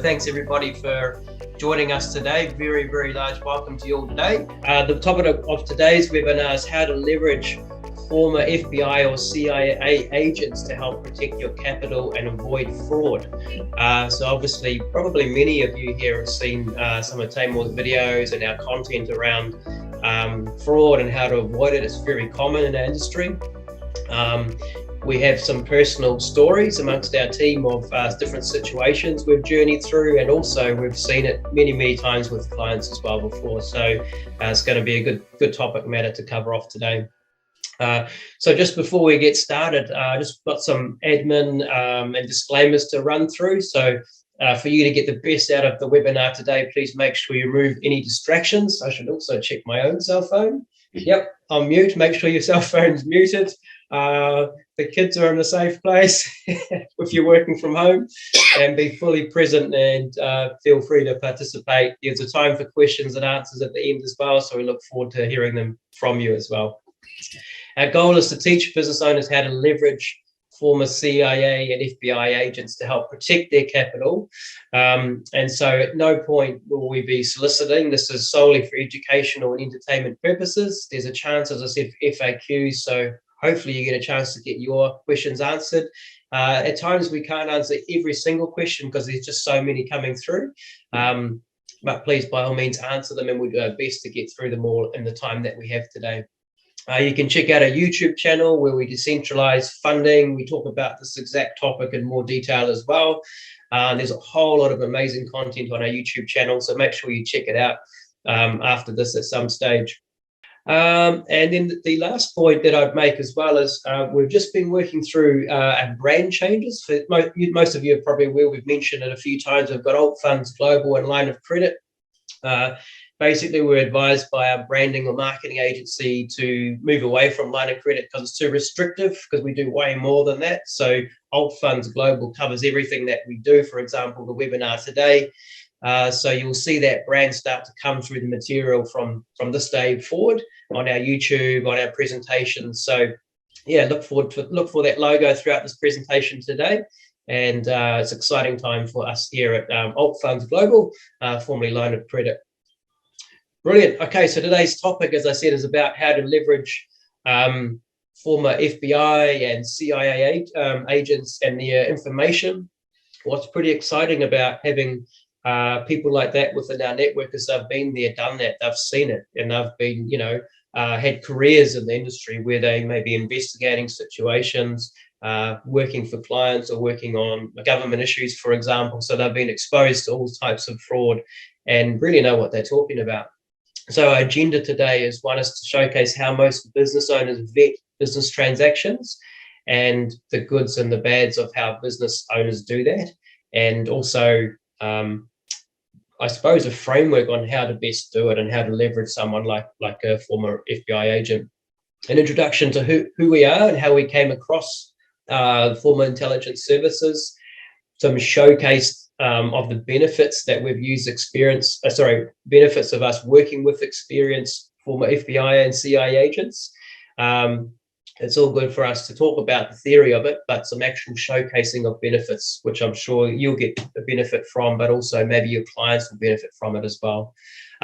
thanks everybody for joining us today. Very, very large welcome to you all today. The topic of today's webinar is how to leverage former FBI or CIA agents to help protect your capital and avoid fraud. So obviously, probably many of you here have seen some of Taimour's videos and our content around fraud and how to avoid it. It's very common in our industry. We have some personal stories amongst our team of different situations we've journeyed through, and also we've seen it many times with clients as well before. So it's going to be a good topic matter to cover off today. So just before we get started, just got some admin and disclaimers to run through. So for you to get the best out of the webinar today, please make sure you remove any distractions. I should also check my own cell phone. Yep, on mute. Make sure your cell phone's muted. The kids are in a safe place if you're working from home, and be fully present and feel free to participate. There's a time for questions and answers at the end as well, so we look forward to hearing them from you as well. Our goal is to teach business owners how to leverage former CIA and FBI agents to help protect their capital. And so at no point will we be soliciting. This is solely for educational and entertainment purposes. There's a chance, as I said, for FAQs, so hopefully you get a chance to get your questions answered. At times we can't answer every single question because there's just so many coming through. But please, by all means, answer them, and we'll do our best to get through them all in the time that we have today. You can check out our YouTube channel where we decentralize funding. We talk about this exact topic in more detail as well. There's a whole lot of amazing content on our YouTube channel, so make sure you check it out after this at some stage. And then the last point that I'd make as well is we've just been working through our brand changes. For most of you are probably aware, we've mentioned it a few times. We've got Alt Funds Global and Line of Credit. Basically, we're advised by our branding or marketing agency to move away from line of credit because it's too restrictive, because we do way more than that. So Alt Funds Global covers everything that we do, for example, the webinar today. So you'll see that brand start to come through the material from this day forward on our YouTube, on our presentations. So yeah, look for that logo throughout this presentation today. And it's an exciting time for us here at Alt Funds Global, formerly Line of Credit. Brilliant. Okay, so today's topic, as I said, is about how to leverage former FBI and CIA agents and their information. What's pretty exciting about having people like that within our network is they've been there, done that, they've seen it, and they've been, had careers in the industry where they may be investigating situations, working for clients or working on government issues, for example. So they've been exposed to all types of fraud and really know what they're talking about. So our agenda today is to showcase how most business owners vet business transactions and the goods and the bads of how business owners do that. And also, I suppose, a framework on how to best do it and how to leverage someone like a former FBI agent. An introduction to who we are and how we came across former intelligence services. Some showcase of the benefits that we've used benefits of us working with experienced former FBI and CIA agents. It's all good for us to talk about the theory of it, but some actual showcasing of benefits, which I'm sure you'll get a benefit from, but also maybe your clients will benefit from it as well.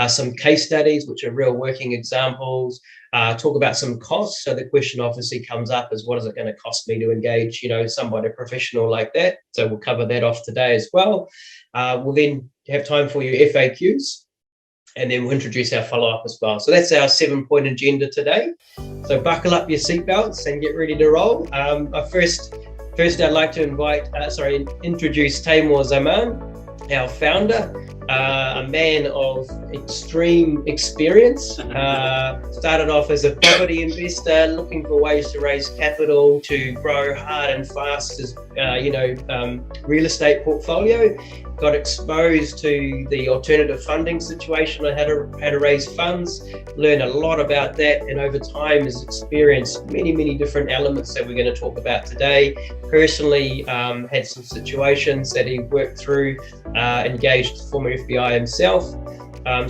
Some case studies, which are real working examples. Talk about some costs. So the question obviously comes up is, what is it going to cost me to engage, somebody professional like that? So we'll cover that off today as well. We'll then have time for your FAQs, and then we'll introduce our follow-up as well. So that's our 7-point agenda today. So buckle up your seatbelts and get ready to roll. First I'd like to introduce Taimour Zaman, our founder, a man of extreme experience. Started off as a property investor, looking for ways to raise capital to grow hard and fast his, real estate portfolio. Got exposed to the alternative funding situation on how to raise funds, learned a lot about that, and over time has experienced many different elements that we're going to talk about today. Personally, had some situations that he worked through, engaged former FBI himself.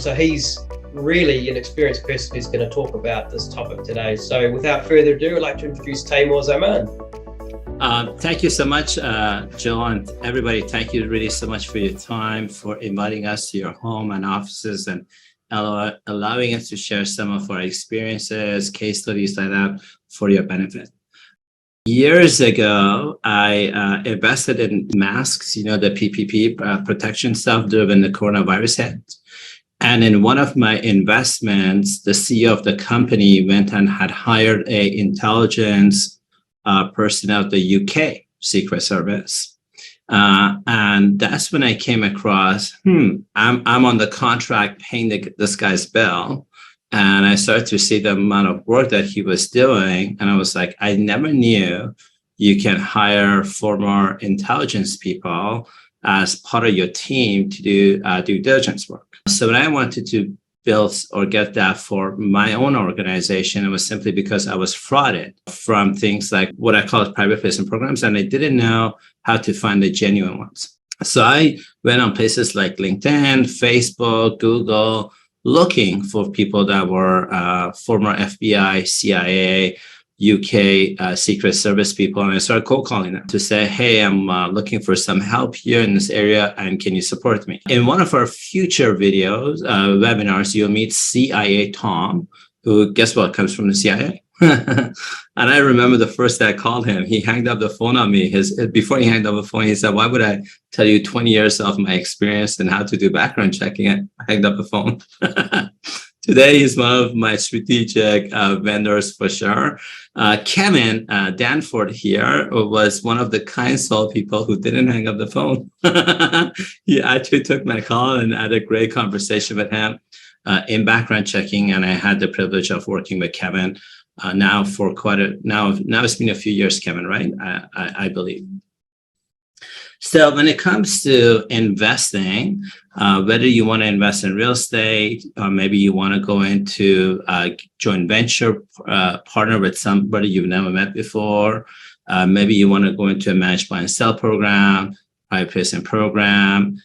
So he's really an experienced person who's going to talk about this topic today. So without further ado, I'd like to introduce Taimour Zaman. Thank you so much, Joe, and everybody. Thank you really so much for your time, for inviting us to your home and offices, and allowing us to share some of our experiences, case studies like that for your benefit. Years ago, I invested in masks, the PPP protection stuff during the coronavirus hit. And in one of my investments, the CEO of the company went and had hired a intelligence person out the UK Secret Service. And that's when I came across, I'm on the contract paying this guy's bill. And I started to see the amount of work that he was doing. And I was like, I never knew you can hire former intelligence people as part of your team to do due diligence work. So when I wanted to build or get that for my own organization, it was simply because I was frauded from things like what I call private placement programs, and I didn't know how to find the genuine ones. So I went on places like LinkedIn, Facebook, Google, looking for people that were former FBI, CIA, UK Secret Service people, and I started cold calling them to say, hey, I'm looking for some help here in this area, and can you support me? In one of our future videos, webinars, you'll meet CIA Tom, who, guess what, comes from the CIA. And I remember the first day I called him, he hanged up the phone on me. Before he hanged up the phone, he said, why would I tell you 20 years of my experience and how to do background checking? I hanged up the phone. Today, he's one of my strategic vendors for sure. Kevin Danforth here was one of the kind soul people who didn't hang up the phone. He actually took my call and had a great conversation with him in background checking. And I had the privilege of working with Kevin now for now it's been a few years, Kevin, right? I believe. So when it comes to investing, whether you want to invest in real estate, or maybe you want to go into a joint venture, partner with somebody you've never met before, maybe you want to go into a manage buy and sell program, private placement program,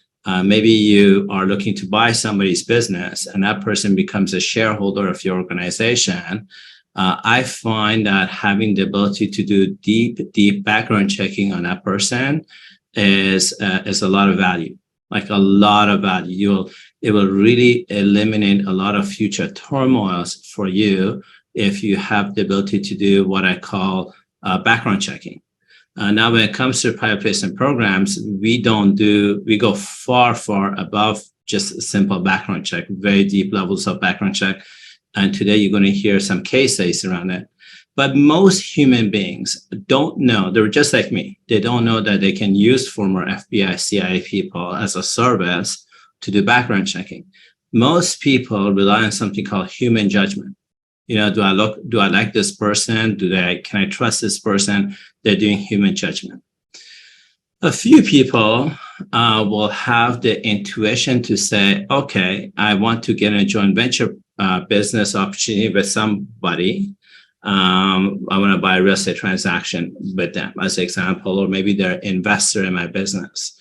maybe you are looking to buy somebody's business and that person becomes a shareholder of your organization. I find that having the ability to do deep background checking on that person is a lot of value, like a lot of value. It will really eliminate a lot of future turmoils for you if you have the ability to do what I call background checking. Now, when it comes to private placement programs, we go far above just a simple background check, very deep levels of background check. And today you're going to hear some case studies around it. But most human beings don't know, they're just like me. They don't know that they can use former FBI, CIA people as a service to do background checking. Most people rely on something called human judgment. Do I like this person? Can I trust this person? They're doing human judgment. A few people will have the intuition to say, okay, I want to get a joint venture business opportunity with somebody. I want to buy a real estate transaction with them, as an example, or maybe they're an investor in my business,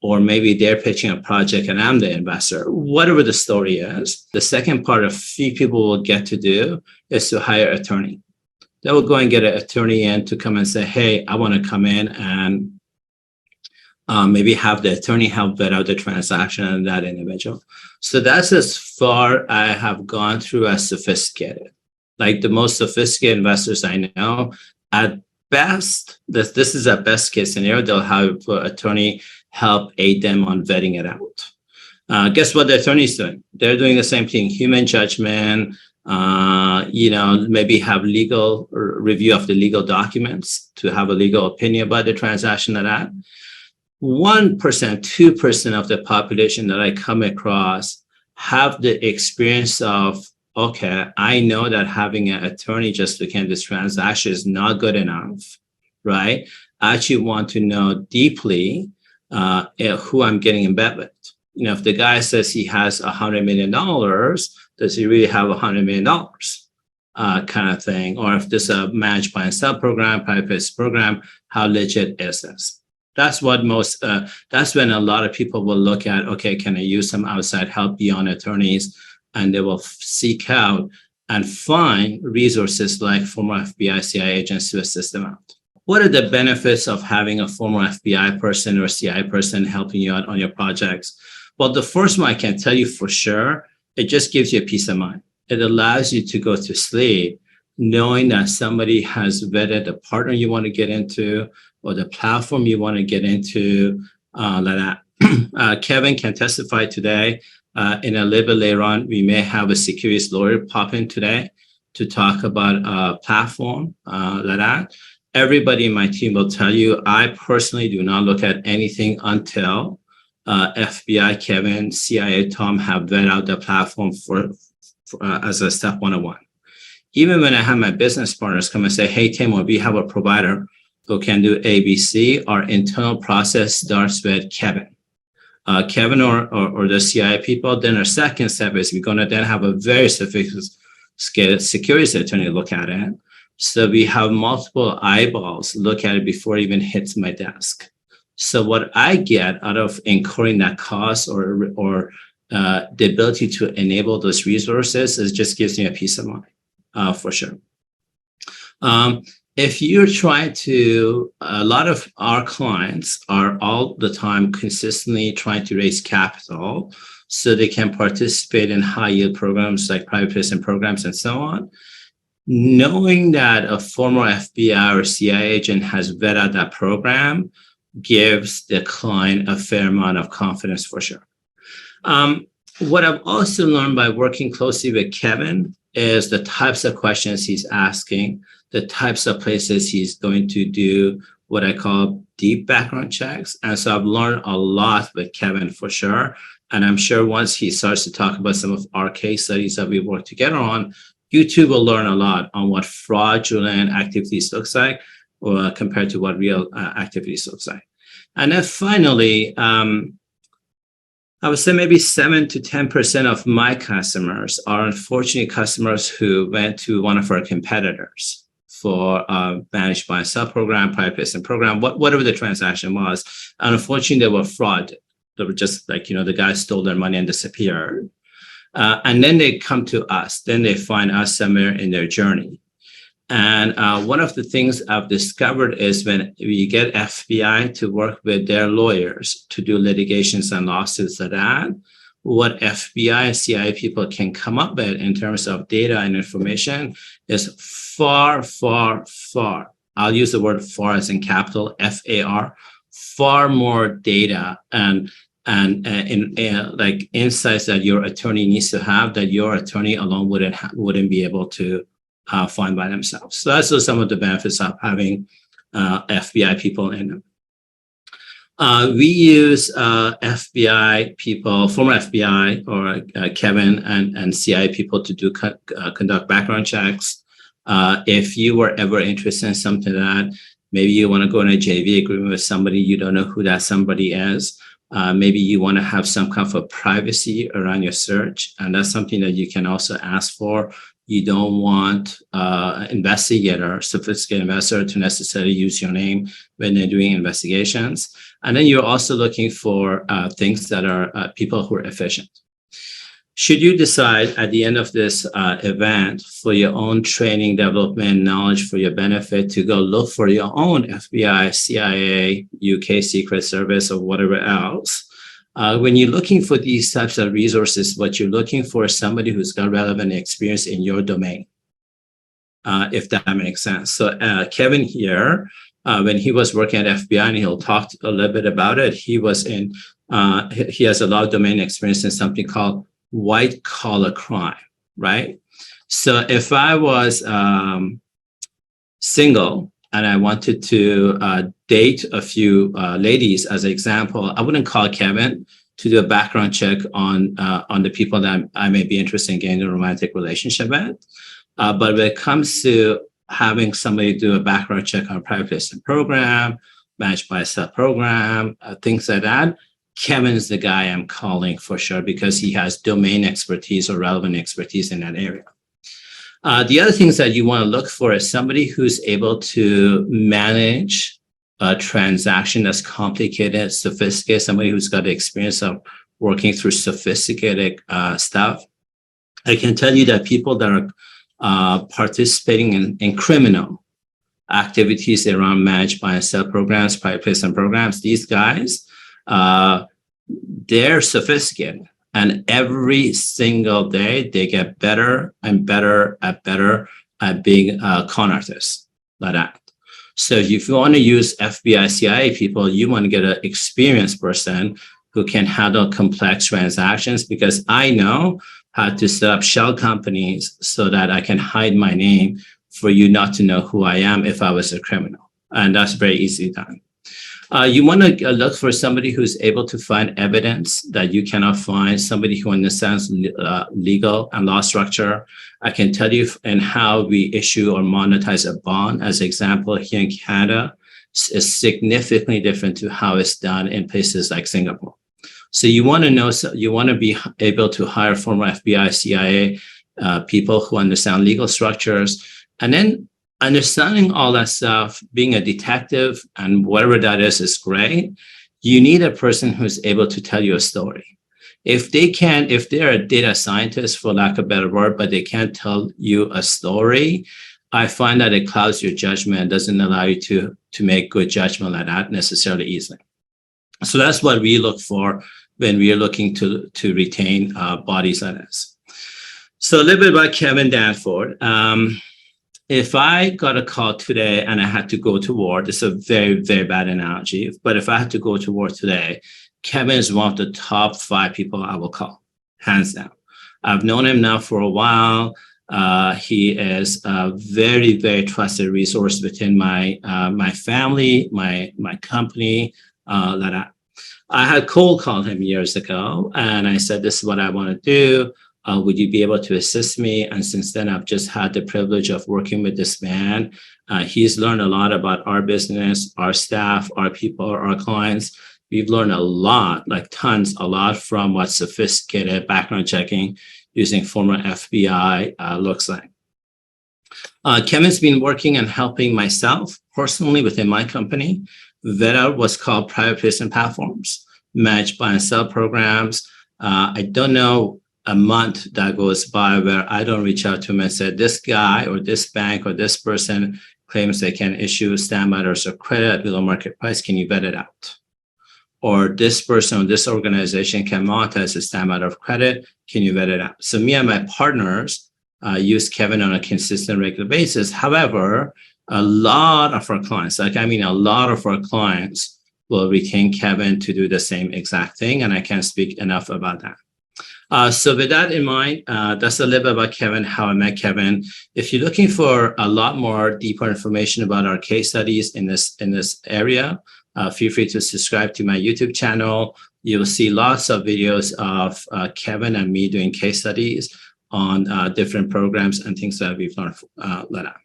or maybe they're pitching a project and I'm the investor, whatever the story is. The second part a few people will get to do is to hire an attorney. They will go and get an attorney in to come and say, hey, I want to come in and maybe have the attorney help vet out the transaction and that individual. So that's as far I have gone through as sophisticated. Like the most sophisticated investors I know, at best, this is a best case scenario, they'll have an attorney help aid them on vetting it out. Guess what the attorney's doing? They're doing the same thing, human judgment, maybe have legal review of the legal documents to have a legal opinion about the transaction of that. 1%, 2% of the population that I come across have the experience of, okay, I know that having an attorney just looking at this transaction is not good enough, right? I actually want to know deeply who I'm getting in bed with. If the guy says he has $100 million, does he really have $100 million kind of thing? Or if this is a managed buy and sell program, private placement program, how legit is this? That's what that's when a lot of people will look at, okay, can I use some outside help beyond attorneys? And they will seek out and find resources like former FBI, CIA agents to assist them out. what are the benefits of having a former FBI person or CI person helping you out on your projects? Well, the first one I can tell you for sure, it just gives you a peace of mind. It allows you to go to sleep knowing that somebody has vetted the partner you want to get into or the platform you want to get into, like that. Kevin can testify today. In a little bit later on, we may have a securities lawyer pop in today to talk about a platform like that. Everybody in my team will tell you, I personally do not look at anything until FBI Kevin, CIA Tom have vetted out the platform for as a step 101. Even when I have my business partners come and say, hey, Taimour, we have a provider who can do ABC, our internal process starts with Kevin. Kevin or the CIA people, then our second step is we're going to then have a very sophisticated security attorney look at it. So we have multiple eyeballs look at it before it even hits my desk. So what I get out of incurring that cost or the ability to enable those resources is just gives me a peace of mind, for sure. If you're trying to, a lot of our clients are all the time consistently trying to raise capital so they can participate in high yield programs like private placement programs and so on. Knowing that a former FBI or CIA agent has vetted that program gives the client a fair amount of confidence for sure. What I've also learned by working closely with Kevin is the types of questions he's asking, the types of places he's going to do what I call deep background checks. And so I've learned a lot with Kevin for sure. And I'm sure once he starts to talk about some of our case studies that we worked together on, you too will learn a lot on what fraudulent activities looks like compared to what real activities looks like. And then finally, I would say maybe 7 to 10% of my customers are unfortunately customers who went to one of our competitors for managed buy and sell program, private placement program, whatever the transaction was. And unfortunately, they were fraud. They were just like, the guy stole their money and disappeared. And then they come to us. Then they find us somewhere in their journey. And one of the things I've discovered is when we get FBI to work with their lawyers to do litigations and lawsuits like that, what FBI and CIA people can come up with in terms of data and information is far, far, far. I'll use the word far as in capital, FAR, far more data and like insights that your attorney needs to have that your attorney alone wouldn't be able to find by themselves. So that's some of the benefits of having FBI people in them. We use FBI people, former FBI or Kevin and CIA people to do conduct background checks. If you were ever interested in something that maybe you want to go in a JV agreement with somebody, you don't know who that somebody is. Maybe you want to have some kind of a privacy around your search, and that's something that you can also ask for. You don't want investigator, sophisticated investor to necessarily use your name when they're doing investigations. And then you're also looking for things that are people who are efficient. Should you decide at the end of this event for your own training, development, knowledge for your benefit to go look for your own FBI, CIA, UK Secret Service, or whatever else, when you're looking for these types of resources, what you're looking for is somebody who's got relevant experience in your domain, if that makes sense. So Kevin here, when he was working at FBI, and he'll talk a little bit about it, he has a lot of domain experience in something called white collar crime, right? So if I was single and I wanted to date a few ladies as an example, I wouldn't call Kevin to do a background check on the people that I may be interested in getting a romantic relationship with. But when it comes to having somebody do a background check on a private placement program, managed by a sell program, things like that, Kevin's the guy I'm calling for sure because he has domain expertise or relevant expertise in that area. The other things that you want to look for is somebody who's able to manage a transaction that's complicated, sophisticated, somebody who's got the experience of working through sophisticated stuff. I can tell you that people that are participating in criminal activities around managed buy and sell programs, private placement programs. These guys, they're sophisticated. And every single day, they get better and better at being con artists like that. So if you want to use FBI, CIA people, you want to get an experienced person who can handle complex transactions, because I know how to set up shell companies so that I can hide my name for you not to know who I am if I was a criminal. And that's very easily done. You want to look for somebody who's able to find evidence that you cannot find, somebody who understands legal and law structure. I can tell you in how we issue or monetize a bond, as an example, here in Canada, is significantly different to how it's done in places like Singapore. So you want to know, you want to be able to hire former FBI, CIA people who understand legal structures, and then understanding all that stuff, being a detective and whatever that is great. You need a person who's able to tell you a story. If they're a data scientist, for lack of a better word, but they can't tell you a story, I find that it clouds your judgment, doesn't allow you to make good judgment like that necessarily easily. So that's what we look for when we are looking to retain bodies like this. So a little bit about Kevin Danforth. If I got a call today and I had to go to war, this is a very, very bad analogy, but if I had to go to war today, Kevin is one of the top 5 people I will call, hands down. I've known him now for a while. He is a very, very trusted resource within my family, my company. That I had cold called him years ago, and I said, "This is what I want to do. Would you be able to assist me?" And since then, I've just had the privilege of working with this man. He's learned a lot about our business, our staff, our people, our clients. We've learned a lot, like tons, a lot from what sophisticated background checking using former FBI looks like. Kevin's been working and helping myself personally within my company. That was called private placement platforms, managed buy and sell programs. I don't know a month that goes by where I don't reach out to him and say, this guy or this bank or this person claims they can issue standby letters of credit at below market price. Can you vet it out? Or this person or this organization can monetize a standby letter of credit. Can you vet it out? So me and my partners use Kevin on a consistent, regular basis. However, a lot of our clients, a lot of our clients will retain Kevin to do the same exact thing. And I can't speak enough about that. So with that in mind, that's a little bit about Kevin, how I met Kevin. If you're looking for a lot more deeper information about our case studies in this area, feel free to subscribe to my YouTube channel. You'll see lots of videos of Kevin and me doing case studies on different programs and things that we've learned like that.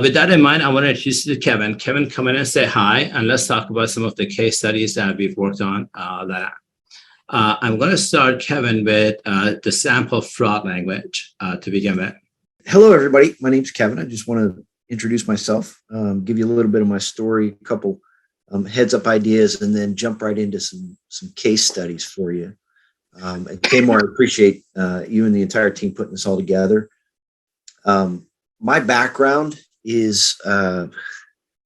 With that in mind, I want to introduce you to Kevin. Kevin, come in and say hi, and let's talk about some of the case studies that we've worked on. I'm going to start, Kevin, with the sample fraud language to begin with. Hello, everybody. My name's Kevin. I just want to introduce myself, give you a little bit of my story, a couple heads up ideas, and then jump right into some case studies for you. And Taimour, I appreciate you and the entire team putting this all together. My background is the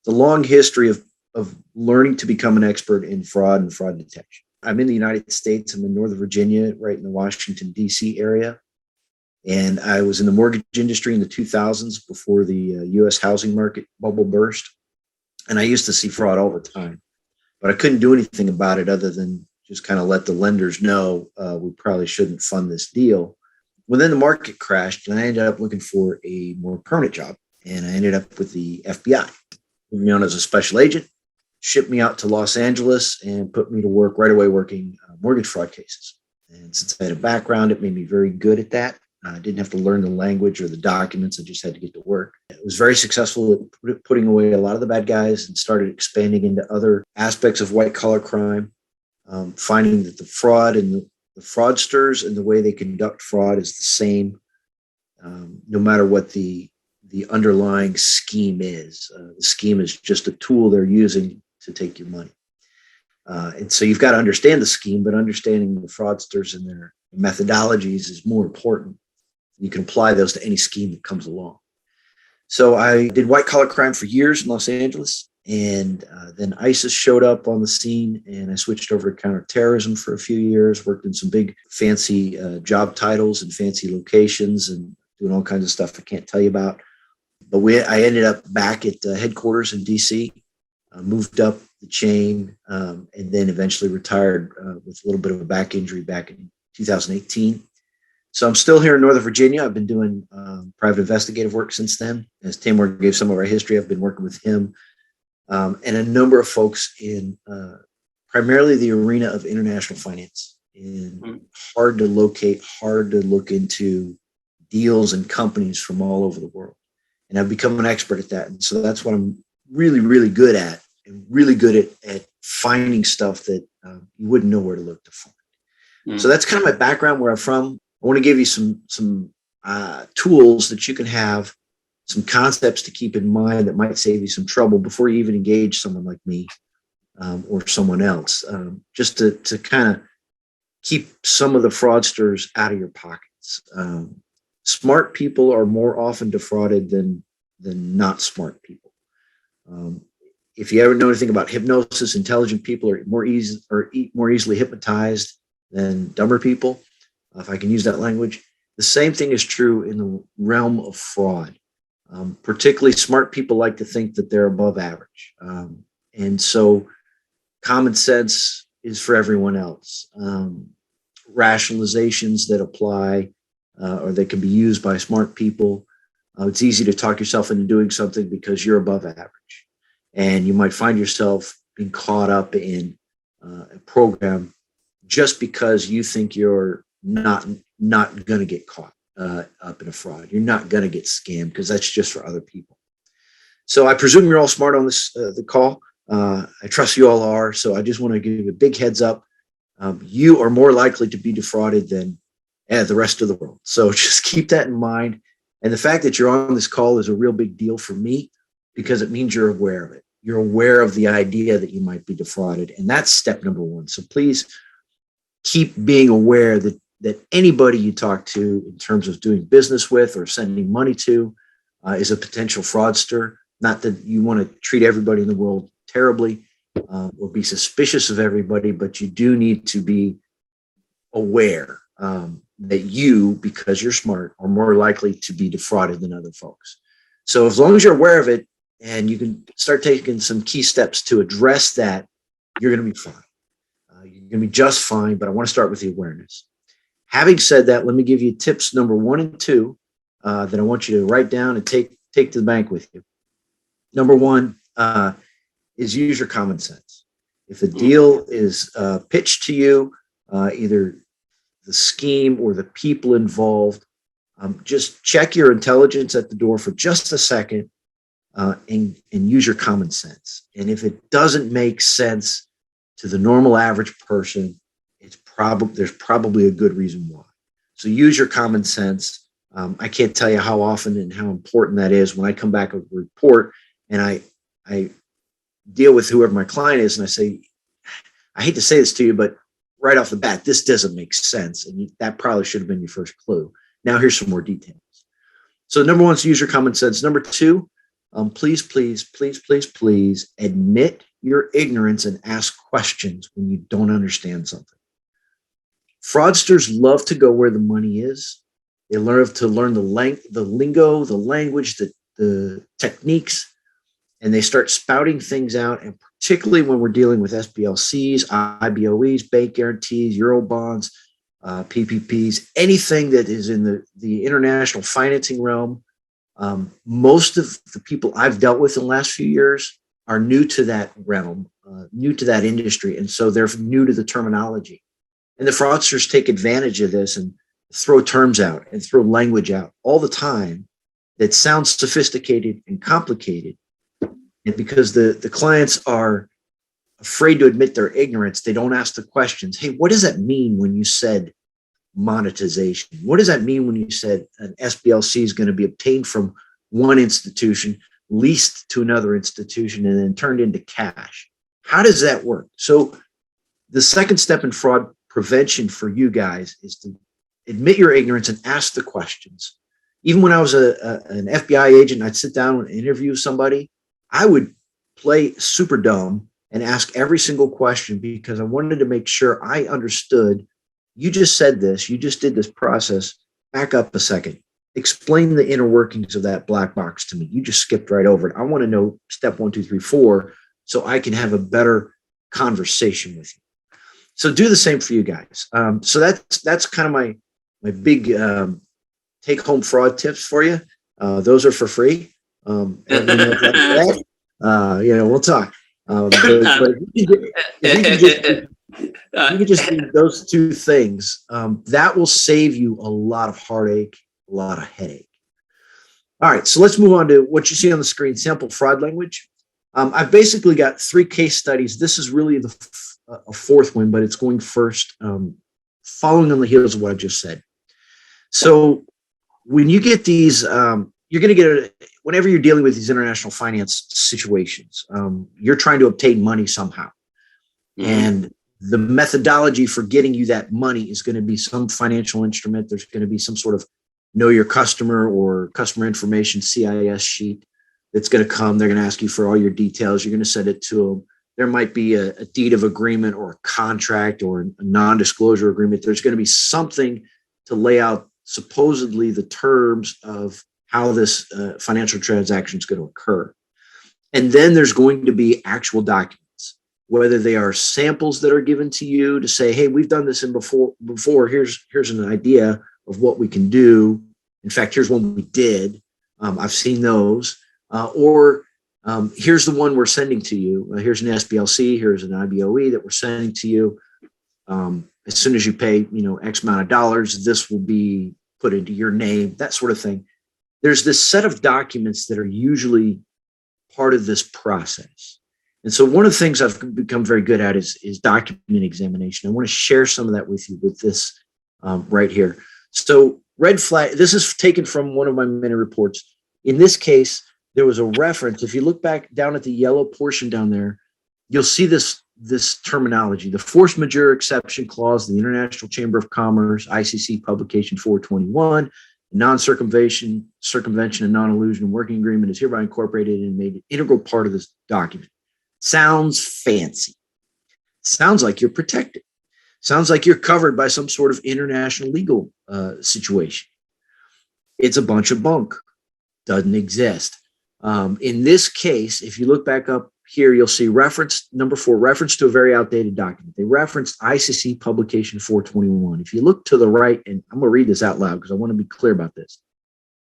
long history of learning to become an expert in fraud and fraud detection. I'm in the United States. I'm in Northern Virginia, right in the Washington, D.C. area. And I was in the mortgage industry in the 2000s before the U.S. housing market bubble burst. And I used to see fraud all the time, but I couldn't do anything about it other than just kind of let the lenders know we probably shouldn't fund this deal. Well, then the market crashed and I ended up looking for a more permanent job. And I ended up with the FBI, known as a special agent, shipped me out to Los Angeles and put me to work right away working mortgage fraud cases. And since I had a background, it made me very good at that. I didn't have to learn the language or the documents. I just had to get to work. It was very successful at putting away a lot of the bad guys and started expanding into other aspects of white collar crime, finding that the fraud and the fraudsters and the way they conduct fraud is the same, no matter what the underlying scheme is. The scheme is just a tool they're using to take your money. And so you've got to understand the scheme, but understanding the fraudsters and their methodologies is more important. You can apply those to any scheme that comes along. So I did white collar crime for years in Los Angeles. And then ISIS showed up on the scene, and I switched over to counterterrorism for a few years, worked in some big fancy job titles and fancy locations and doing all kinds of stuff I can't tell you about. But I ended up back at headquarters in DC, moved up the chain, and then eventually retired with a little bit of a back injury back in 2018. So I'm still here in Northern Virginia. I've been doing private investigative work since then. As Taimour gave some of our history, I've been working with him and a number of folks in primarily the arena of international finance. And hard to locate, hard to look into deals and companies from all over the world. And I've become an expert at that. And so that's what I'm really, really good at, and really good at finding stuff that you wouldn't know where to look to find. So that's kind of my background, where I'm from. I want to give you some tools that you can have, some concepts to keep in mind that might save you some trouble before you even engage someone like me or someone else, just to kind of keep some of the fraudsters out of your pockets. Smart people are more often defrauded than not smart people. If you ever know anything about hypnosis, intelligent people are more easily hypnotized than dumber people, if I can use that language. The same thing is true in the realm of fraud. Particularly smart people like to think that they're above average. And so common sense is for everyone else. Rationalizations that apply or that can be used by smart people. It's easy to talk yourself into doing something because you're above average. And you might find yourself being caught up in a program just because you think you're not going to get caught up in a fraud. You're not going to get scammed because that's just for other people. So I presume you're all smart on this the call. I trust you all are. So I just want to give you a big heads up. You are more likely to be defrauded than the rest of the world. So just keep that in mind. And the fact that you're on this call is a real big deal for me because it means you're aware of it. You're aware of the idea that you might be defrauded. And that's step number one. So please keep being aware that anybody you talk to in terms of doing business with or sending money to is a potential fraudster. Not that you want to treat everybody in the world terribly or be suspicious of everybody, but you do need to be aware that you, because you're smart, are more likely to be defrauded than other folks. So as long as you're aware of it and you can start taking some key steps to address that, you're going to be fine. You're going to be just fine, but I want to start with the awareness. Having said that, let me give you tips number 1 and 2 that I want you to write down and take to the bank with you. Number 1 is use your common sense. If a deal is pitched to you, either the scheme or the people involved, just check your intelligence at the door for just a second and use your common sense. And if it doesn't make sense to the normal average person, there's probably a good reason why. So use your common sense. I can't tell you how often and how important that is when I come back with a report and I deal with whoever my client is and I say, I hate to say this to you, but right off the bat, this doesn't make sense. And that probably should have been your first clue. Now here's some more details. So number 1 is use your common sense. Number 2, please admit your ignorance and ask questions when you don't understand something. Fraudsters love to go where the money is. They love to learn the lingo, the language, the techniques, and they start spouting things out. And particularly when we're dealing with SBLCs, IBOEs, bank guarantees, Eurobonds, PPPs, anything that is in the international financing realm, most of the people I've dealt with in the last few years are new to that realm, new to that industry. And so they're new to the terminology. And the fraudsters take advantage of this and throw terms out and throw language out all the time that sounds sophisticated and complicated. And because the clients are afraid to admit their ignorance, they don't ask the questions. Hey, what does that mean when you said monetization? What does that mean when you said an SBLC is going to be obtained from one institution, leased to another institution, and then turned into cash? How does that work? So the second step in fraud prevention for you guys is to admit your ignorance and ask the questions. Even when I was an FBI agent, I'd sit down and interview somebody. I would play super dumb and ask every single question because I wanted to make sure I understood. You just said this, you just did this process. Back up a second. Explain the inner workings of that black box to me. You just skipped right over it. I want to know step 1, 2, 3, 4, so I can have a better conversation with you. So do the same for you guys. So that's kind of my big take-home fraud tips for you. Those are for free. We'll talk. But if you could just do those two things, that will save you a lot of heartache, a lot of headache. All right, so let's move on to what you see on the screen, sample fraud language. I've basically got 3 case studies. This is really a fourth one, but it's going first, following on the heels of what I just said. So when you get these, you're going to get, whenever you're dealing with these international finance situations, you're trying to obtain money somehow. Mm-hmm. And the methodology for getting you that money is going to be some financial instrument. There's going to be some sort of know your customer or customer information CIS sheet that's going to come. They're going to ask you for all your details. You're going to send it to them. There might be a deed of agreement or a contract or a non-disclosure agreement. There's going to be something to lay out supposedly the terms of how this financial transaction is going to occur. And then there's going to be actual documents, whether they are samples that are given to you to say, hey, we've done this before. Here's an idea of what we can do. In fact, here's one we did. I've seen those. Or here's the one we're sending to you. Here's an SBLC. Here's an IBOE that we're sending to you. As soon as you pay, X amount of dollars, this will be put into your name, that sort of thing. There's this set of documents that are usually part of this process. And so one of the things I've become very good at is document examination. I want to share some of that with you with this right here. So red flag, this is taken from one of my many reports. In this case, there was a reference. If you look back down at the yellow portion down there, you'll see this terminology, the force majeure exception clause, the International Chamber of Commerce, ICC publication 421, non-circumvention, and non-illusion working agreement is hereby incorporated and made an integral part of this document. Sounds fancy. Sounds like you're protected. Sounds like you're covered by some sort of international legal situation. It's a bunch of bunk. Doesn't exist. In this case, if you look back up here, you'll see reference number 4, reference to a very outdated document. They referenced ICC publication 421. If you look to the right, and I'm going to read this out loud because I want to be clear about this.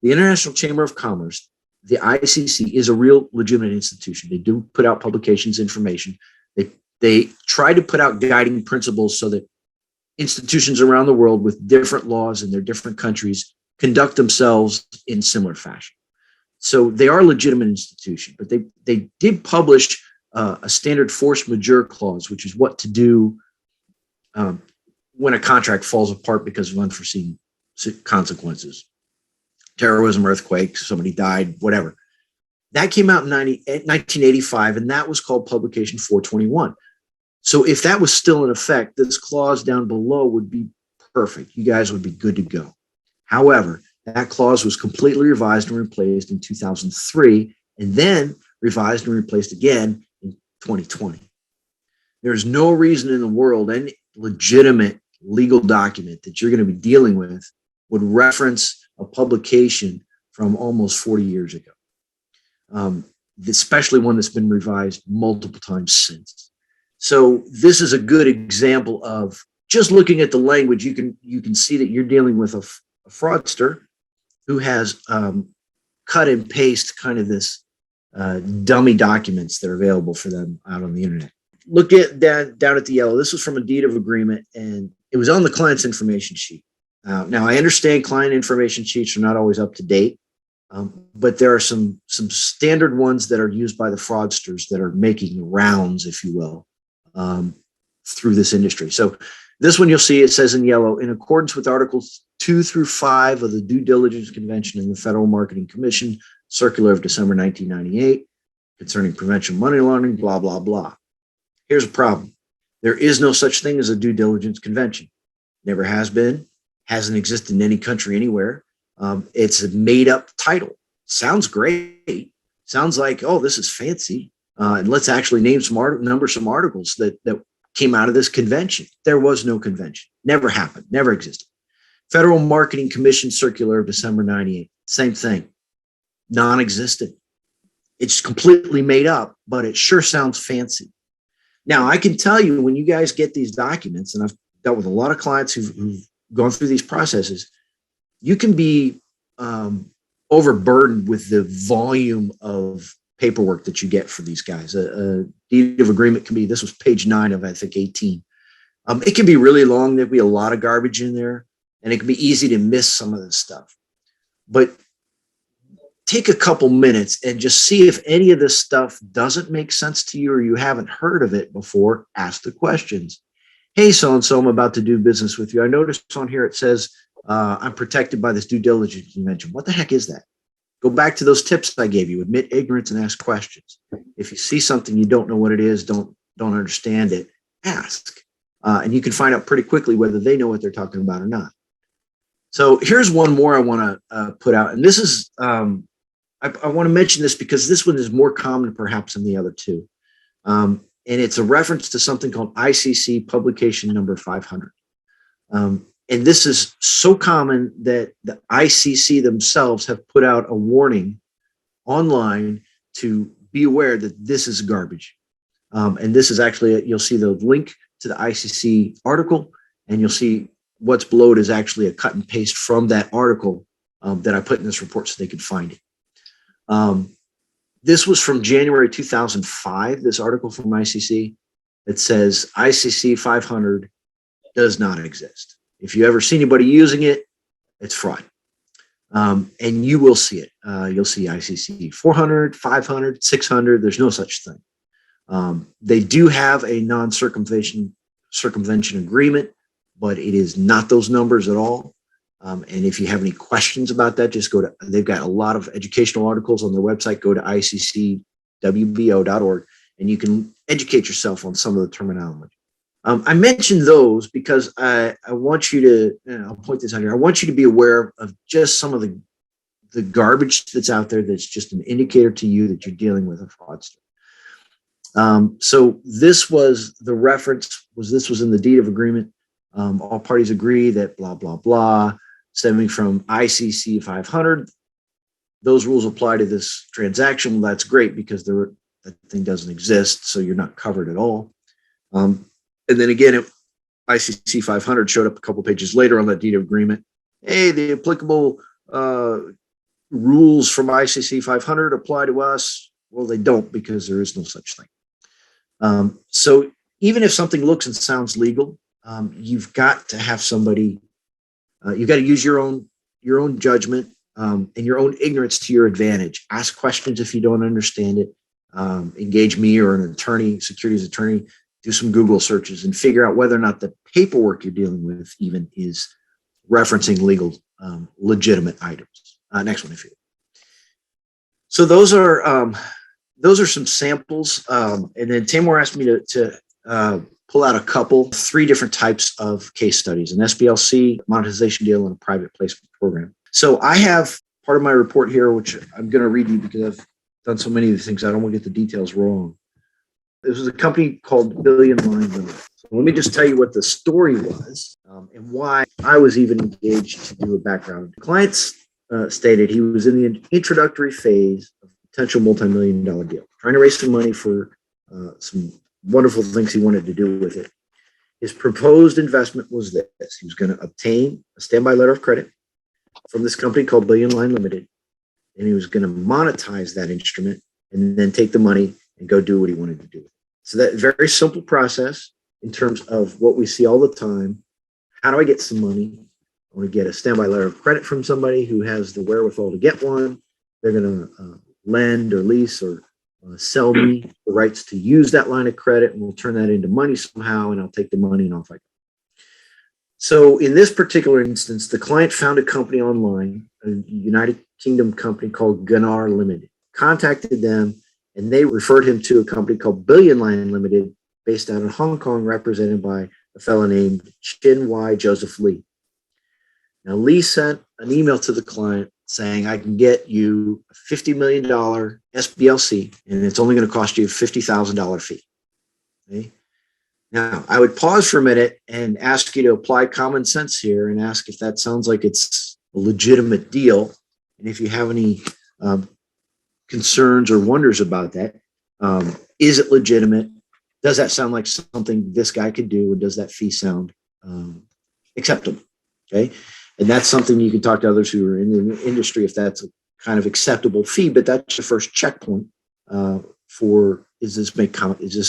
The International Chamber of Commerce, the ICC, is a real legitimate institution. They do put out publications, information. They try to put out guiding principles so that institutions around the world with different laws in their different countries conduct themselves in similar fashion. So they are a legitimate institution, but they did publish a standard force majeure clause, which is what to do when a contract falls apart because of unforeseen consequences, terrorism, earthquake, somebody died, whatever. That came out in 1985, and that was called publication 421. So if that was still in effect, this clause down below would be perfect. You guys would be good to go. However, that clause was completely revised and replaced in 2003, and then revised and replaced again in 2020. There's no reason in the world any legitimate legal document that you're going to be dealing with would reference a publication from almost 40 years ago, especially one that's been revised multiple times since. So this is a good example of just looking at the language. You can see that you're dealing with a fraudster who has cut and paste kind of this dummy documents that are available for them out on the internet. Look at down at the yellow. This was from a deed of agreement, and it was on the client's information sheet. Now, I understand client information sheets are not always up to date, but there are some standard ones that are used by the fraudsters that are making rounds, if you will, through this industry. So this one you'll see, it says in yellow, in accordance with Articles 2 through 5 of the Due Diligence Convention and the Federal Marketing Commission Circular of December 1998 concerning prevention of money laundering, blah, blah, blah. Here's a problem. There is no such thing as a due diligence convention. Never has been, hasn't existed in any country anywhere. It's a made up title. Sounds great. Sounds like, oh, this is fancy. And let's actually name some some articles that came out of this convention. There was no convention. Never happened. Never existed. Federal Marketing Commission Circular of December 98. Same thing. Non-existent. It's completely made up, but it sure sounds fancy. Now, I can tell you when you guys get these documents, and I've dealt with a lot of clients who've gone through these processes, you can be overburdened with the volume of paperwork that you get for these guys. A deed of agreement can be, this was page 9 of, I think, 18. It can be really long. There'll be a lot of garbage in there, and it can be easy to miss some of this stuff. But take a couple minutes and just see if any of this stuff doesn't make sense to you or you haven't heard of it before. Ask the questions. Hey, so-and-so, I'm about to do business with you. I noticed on here it says I'm protected by this due diligence you mentioned. What the heck is that? Go back to those tips I gave you. Admit ignorance and ask questions. If you see something you don't know what it is, don't understand it, ask. And you can find out pretty quickly whether they know what they're talking about or not. So here's one more I want to put out. And this is, I want to mention this because this one is more common perhaps than the other two. And it's a reference to something called ICC publication number 500. And this is so common that the ICC themselves have put out a warning online to be aware that this is garbage. And this is actually, you'll see the link to the ICC article, and you'll see what's below it is actually a cut and paste from that article that I put in this report so they could find it. This was from January 2005, this article from ICC that says ICC 500 does not exist. If you ever see anybody using it, it's fraud. And you will see it. You'll see ICC 400, 500, 600. There's no such thing. They do have a non-circumvention agreement, but it is not those numbers at all. And if you have any questions about that, just go to, they've got a lot of educational articles on their website. Go to iccwbo.org and you can educate yourself on some of the terminology. I mentioned those because I want you to, I'll point this out here. I want you to be aware of just some of the garbage that's out there that's just an indicator to you that you're dealing with a fraudster. So this was the reference, this was in the deed of agreement. All parties agree that blah, blah, blah, stemming from ICC 500. Those rules apply to this transaction. Well, that's great because that thing doesn't exist, so you're not covered at all. And then again, ICC 500 showed up a couple pages later on that deed of agreement. Hey, the applicable rules from ICC 500 apply to us. Well, they don't because there is no such thing. So even if something looks and sounds legal, you've got to have somebody, you've got to use your own judgment and your own ignorance to your advantage. Ask questions if you don't understand it. Engage me or an attorney, securities attorney, do some Google searches and figure out whether or not the paperwork you're dealing with even is referencing legal, legitimate items. Next one, if you will. So those are some samples. And then Taimour asked me to pull out 3 different types of case studies, an SBLC, monetization deal, and a private placement program. So I have part of my report here, which I'm going to read you because I've done so many of these things. I don't want to get the details wrong. This was a company called Billion Line Limited. So let me just tell you what the story was and why I was even engaged to do a background. The clients stated he was in the introductory phase of a potential multi-million-dollar deal, trying to raise some money for some wonderful things he wanted to do with it. His proposed investment was this. He was going to obtain a standby letter of credit from this company called Billion Line Limited, and he was going to monetize that instrument and then take the money and go do what he wanted to do. So that very simple process in terms of what we see all the time. How do I get some money? I want to get a standby letter of credit from somebody who has the wherewithal to get one. They're going to lend or lease or sell me the rights to use that line of credit, and we'll turn that into money somehow, and I'll take the money and off I go. So in this particular instance, the client found a company online, a United Kingdom company called Gunnar Limited, contacted them, and they referred him to a company called Billion Line Limited, based out of Hong Kong, represented by a fellow named Chin Y. Joseph Lee. Now, Lee sent an email to the client saying, I can get you a $50 million SBLC, and it's only going to cost you a $50,000 fee. Okay? Now, I would pause for a minute and ask you to apply common sense here and ask if that sounds like it's a legitimate deal. And if you have any concerns or wonders about that, is it legitimate? Does that sound like something this guy could do? And does that fee sound acceptable? Okay. And that's something you can talk to others who are in the industry if that's a kind of acceptable fee, but that's your first checkpoint for is this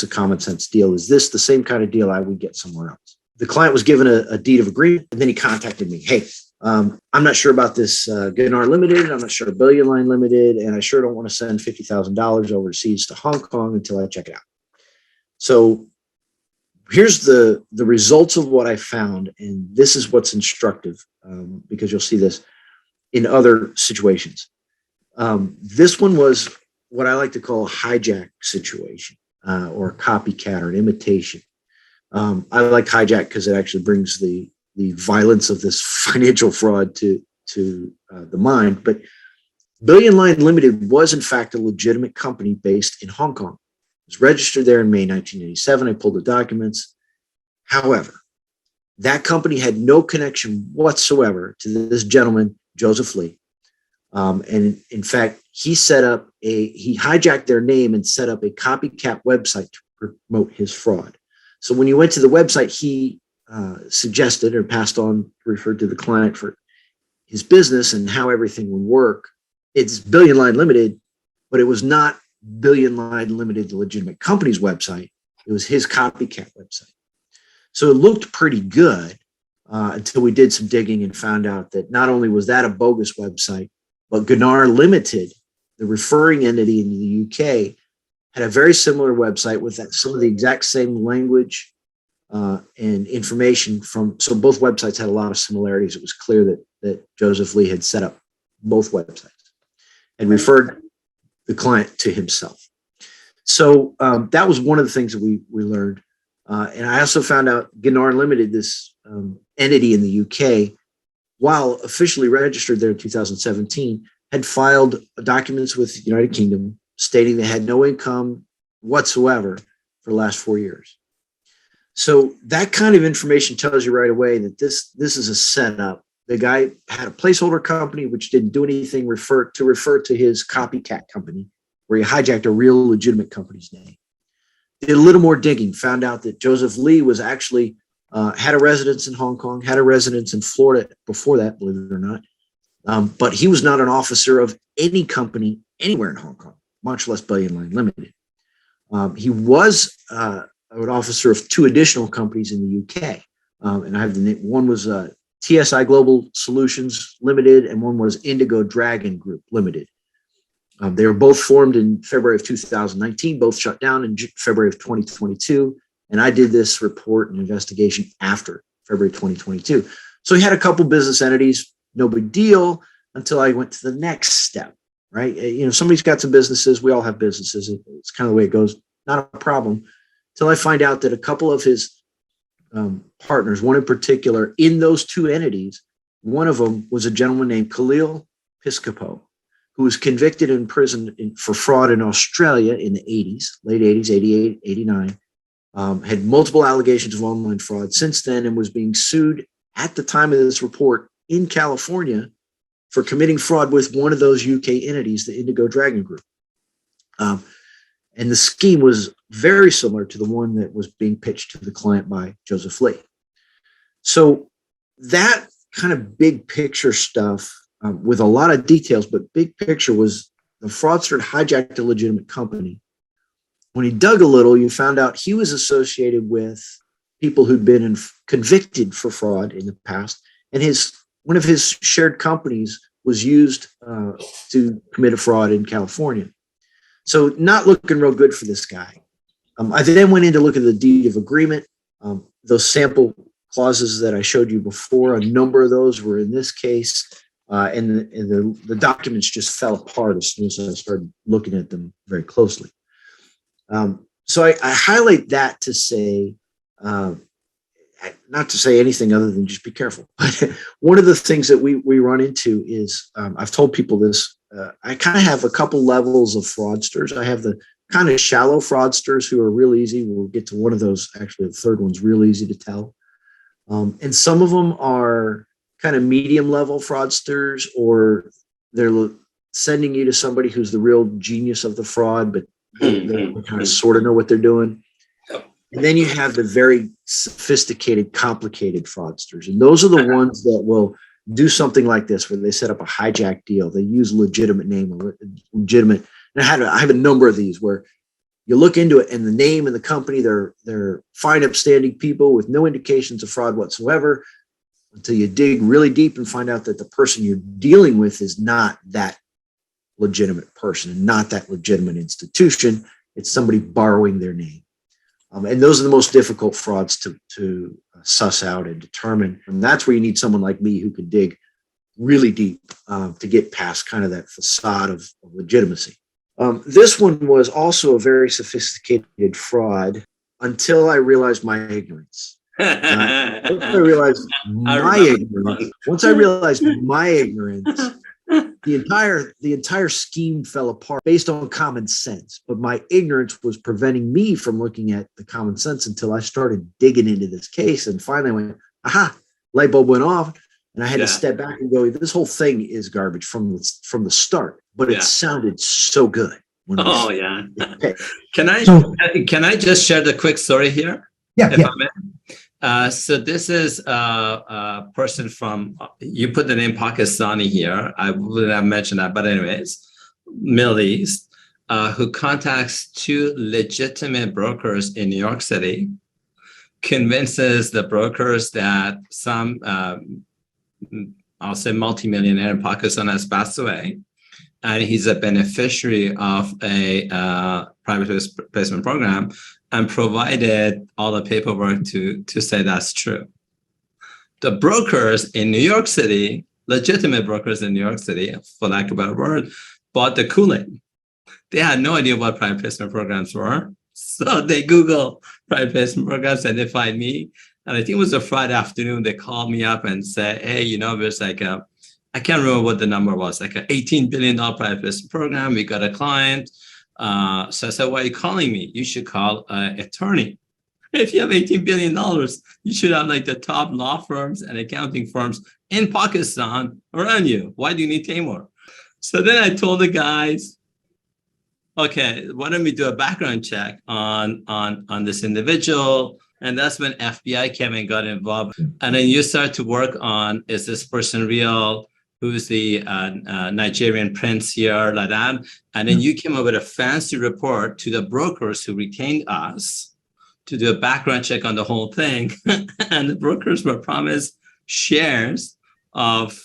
a common sense deal? Is this the same kind of deal I would get somewhere else? The client was given a deed of agreement, and then he contacted me. Hey, I'm not sure about this Gunnar Limited. I'm not sure Billion Line Limited, and I sure don't want to send $50,000 overseas to Hong Kong until I check it out. So here's the results of what I found, and this is what's instructive because you'll see this in other situations. This one was what I like to call a hijack situation or a copycat or an imitation. I like hijack because it actually brings the violence of this financial fraud to the mind. But Billion Line Limited was in fact a legitimate company based in Hong Kong. It was registered there in May 1987. I pulled the documents. However, that company had no connection whatsoever to this gentleman, Joseph Lee. And in fact, he hijacked their name and set up a copycat website to promote his fraud. So when you went to the website, he suggested or passed on, referred to the client for his business and how everything would work. It's Billion Line Limited, but it was not Billion Line Limited, the legitimate company's website. It was his copycat website. So it looked pretty good until we did some digging and found out that not only was that a bogus website, but Gunnar Limited, the referring entity in the UK, had a very similar website with some of the exact same language and information so both websites had a lot of similarities. It was clear that Joseph Lee had set up both websites and referred the client to himself. So that was one of the things that we learned. And I also found out Gunnar Limited, this entity in the UK, while officially registered there in 2017, had filed documents with the United Kingdom stating they had no income whatsoever for the last 4 years. So that kind of information tells you right away that this is a setup. The guy had a placeholder company which didn't do anything refer to his copycat company, where he hijacked a real legitimate company's name. Did a little more digging, found out that Joseph Lee was actually had a residence in Hong Kong, had a residence in Florida before that, believe it or not. But he was not an officer of any company anywhere in Hong Kong, much less Billion Line Limited. He was an officer of two additional companies in the UK. And I have the name. One was TSI Global Solutions Limited, and one was Indigo Dragon Group Limited. They were both formed in February of 2019, both shut down in February of 2022. And I did this report and investigation after February 2022. So he had a couple business entities, no big deal, until I went to the next step, right? Somebody's got some businesses. We all have businesses. It's kind of the way it goes. Not a problem. Until I find out that a couple of his partners, one in particular, in those two entities, one of them was a gentleman named Khalil Piscopo, who was convicted in prison for fraud in Australia in the 80s, late 80s, 88, 89, had multiple allegations of online fraud since then, and was being sued at the time of this report in California for committing fraud with one of those UK entities, the Indigo Dragon Group. And the scheme was very similar to the one that was being pitched to the client by Joseph Lee. So that kind of big picture stuff, with a lot of details, but big picture was the fraudster had hijacked a legitimate company. When he dug a little, you found out he was associated with people who'd been convicted for fraud in the past, and one of his shared companies was used to commit a fraud in California. So not looking real good for this guy. I then went in to look at the deed of agreement. Those sample clauses that I showed you before, a number of those were in this case. And the documents just fell apart as soon as I started looking at them very closely. So I highlight that to say, not to say anything other than just be careful. But one of the things that we run into is, I've told people this, I kind of have a couple levels of fraudsters. I have the kind of shallow fraudsters who are real easy. We'll get to one of those. Actually, the third one's real easy to tell. And some of them are kind of medium level fraudsters, or they're sending you to somebody who's the real genius of the fraud, but they kind of sort of know what they're doing. And then you have the very sophisticated, complicated fraudsters. And those are the ones that will do something like this, where they set up a hijack deal. They use legitimate name, legitimate. And I have a number of these where you look into it, and the name and the company, they're fine, upstanding people with no indications of fraud whatsoever, until you dig really deep and find out that the person you're dealing with is not that legitimate person and not that legitimate institution. It's somebody borrowing their name. And those are the most difficult frauds to suss out and determine. And that's where you need someone like me who can dig really deep to get past kind of that facade of legitimacy. This one was also a very sophisticated fraud until I realized my ignorance. Once I realized my ignorance, the entire scheme fell apart based on common sense. But my ignorance was preventing me from looking at the common sense until I started digging into this case. And finally I went, aha, light bulb went off. And I had to step back and go, this whole thing is garbage from the start. But it sounded so good. Can I just share the quick story here? Yeah. So this is a person from, you put the name Pakistani here. I wouldn't have mentioned that, but anyways, Middle East, who contacts two legitimate brokers in New York City, convinces the brokers that some, I'll say multimillionaire in Pakistan has passed away, and he's a beneficiary of a private placement program, and provided all the paperwork to say that's true. The brokers in New York City, legitimate brokers in New York City, for lack of a better word, bought the Kool-Aid. They had no idea what private placement programs were. So they Google private placement programs and they find me. And I think it was a Friday afternoon, they called me up and said, hey, there's like I can't remember what the number was, like an $18 billion private placement program. We got a client. So I said, why are you calling me? You should call an attorney. If you have $18 billion, you should have like the top law firms and accounting firms in Pakistan around you. Why do you need Taimour? So then I told the guys, okay, why don't we do a background check on this individual? And that's when FBI came and got involved. And then you start to work on, is this person real? Who's the Nigerian prince here, like that. And then you came up with a fancy report to the brokers who retained us to do a background check on the whole thing. And the brokers were promised shares of